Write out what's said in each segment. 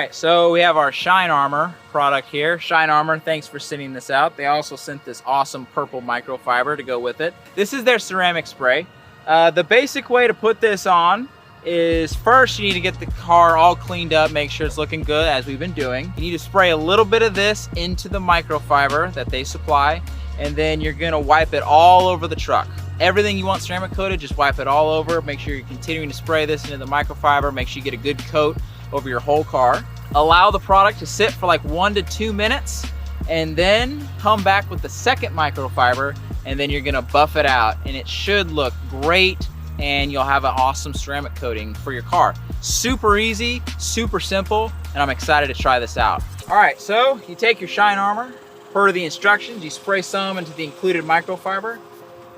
right, so we have our Shine Armor product here. Shine Armor, thanks for sending this out. They also sent this awesome purple microfiber to go with it. This is their ceramic spray. The basic way to put this on is first you need to get the car all cleaned up, make sure it's looking good as we've been doing. You need to spray a little bit of this into the microfiber that they supply, and then you're gonna wipe it all over the truck. Everything you want ceramic coated, just wipe it all over. Make sure you're continuing to spray this into the microfiber. Make sure you get a good coat over your whole car. Allow the product to sit for like 1 to 2 minutes, and then come back with the second microfiber, and then you're gonna buff it out, and it should look great, and you'll have an awesome ceramic coating for your car. Super easy, super simple, and I'm excited to try this out. All right, so you take your Shine Armor, per the instructions, you spray some into the included microfiber,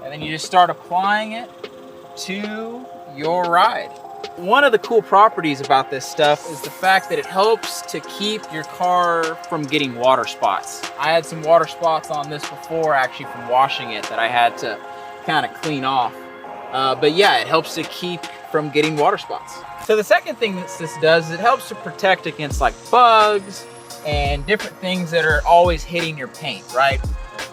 and then you just start applying it to your ride. One of the cool properties about this stuff is the fact that it helps to keep your car from getting water spots. I had some water spots on this before, actually, from washing it, that I had to kind of clean off. But yeah, it helps to keep from getting water spots. So the second thing that this does is it helps to protect against like bugs and different things that are always hitting your paint, right?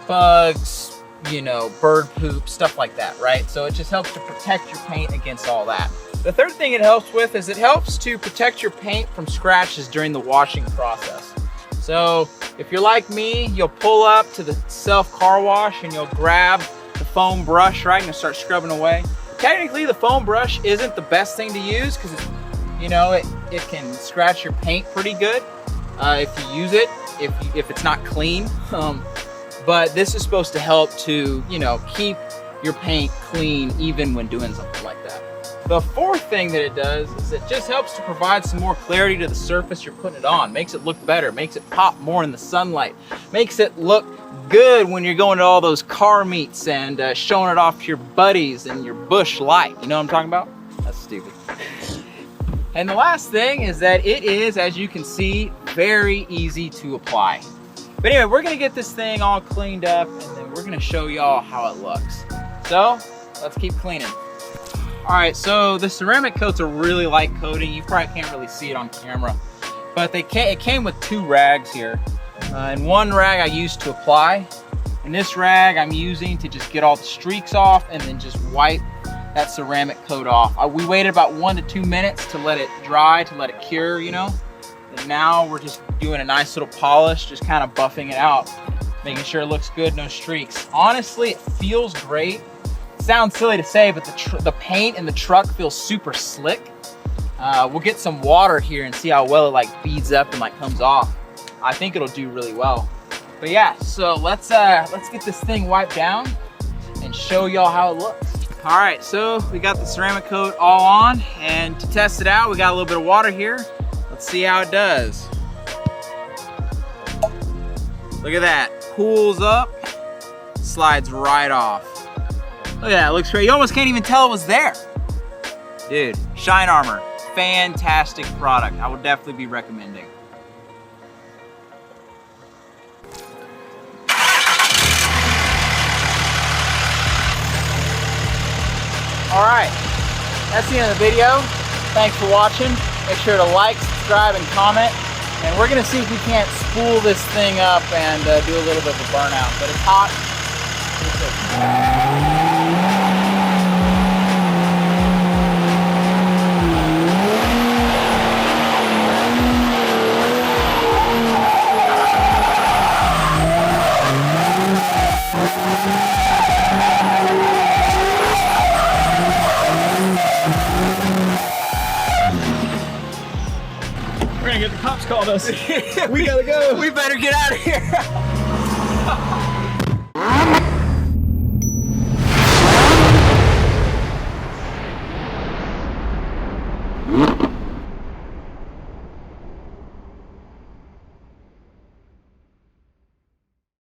Bugs, you know, bird poop, stuff like that, right? So it just helps to protect your paint against all that. The third thing it helps with is it helps to protect your paint from scratches during the washing process. So if you're like me, you'll pull up to the self car wash and you'll grab the foam brush, right, and start scrubbing away. Technically, the foam brush isn't the best thing to use because, you know, it can scratch your paint pretty good if you use it, if it's not clean. But this is supposed to help to, you know, keep your paint clean even when doing something like that. The fourth thing that it does is it just helps to provide some more clarity to the surface you're putting it on. Makes it look better, makes it pop more in the sunlight, makes it look good when you're going to all those car meets and showing it off to your buddies and your Busch Light. You know what I'm talking about? That's stupid. And the last thing is that it is, as you can see, very easy to apply. But anyway, we're gonna get this thing all cleaned up and then we're gonna show y'all how it looks. So let's keep cleaning. All right, so the ceramic coat's a really light coating. You probably can't really see it on camera, but it came with 2 rags here. And one rag I used to apply, and this rag I'm using to just get all the streaks off and then just wipe that ceramic coat off. We waited about 1 to 2 minutes to let it dry, to let it cure, you know? And now we're just doing a nice little polish, just kind of buffing it out, making sure it looks good, no streaks. Honestly, it feels great. It sounds silly to say, but the paint in the truck feels super slick. We'll get some water here and see how well it like beads up and like comes off. I think it'll do really well. But yeah, so let's get this thing wiped down and show y'all how it looks. All right, so we got the ceramic coat all on, and to test it out, we got a little bit of water here. Let's see how it does. Look at that, pulls up, slides right off. Look at that, it looks great. You almost can't even tell it was there. Dude, Shine Armor, fantastic product. I would definitely be recommending. All right, that's the end of the video. Thanks for watching. Make sure to like, subscribe, and comment. And we're gonna see if we can't spool this thing up and do a little bit of a burnout. But it's hot. We're gonna get the cops called us. We gotta go. We better get out of here.